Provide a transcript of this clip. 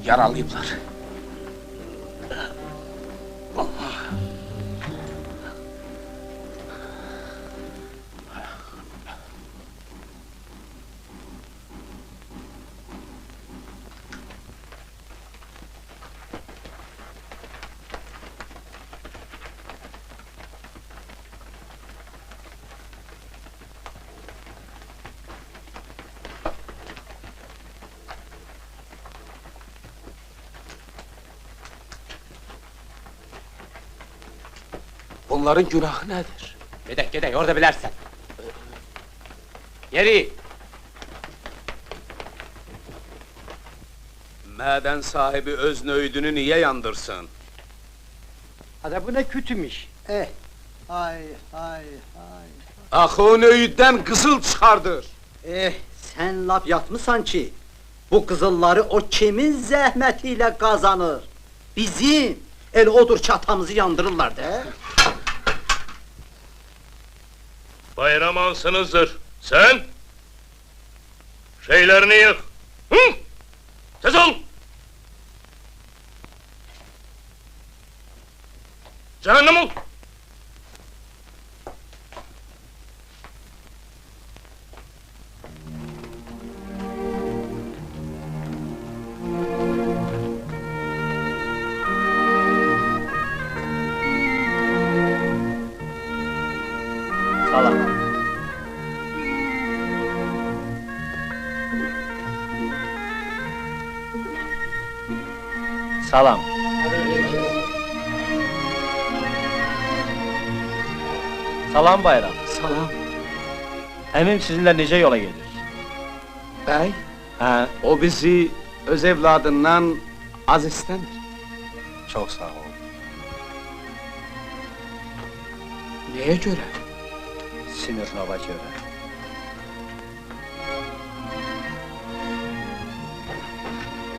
Yaralayıblar. Bunların günahı nedir? Gedek, orada bilərsən. Yeri! Maden sahibi öz nöydünü niye yandırsın? Hadi bu ne kötüymüş. Ay, ay, ay. Axı o nöyüden kızıl çıkardır. Sen laf yatmışsan ki, bu kızılları o kimin zəhmətiyle kazanır? Bizim, el odur ki atamızı yandırırlar da. Bayram ansınızdır. Sen? Şeylerini yık. Hı? Tez ol! Cehennem ol! Salam. Salam. Salam Bayram. Salam. Əmim sizinle necə yola gedir? Bey, Hə, o bizi öz evladından az istemir. çox sağ ol. Neye göre? Sinirlava görə.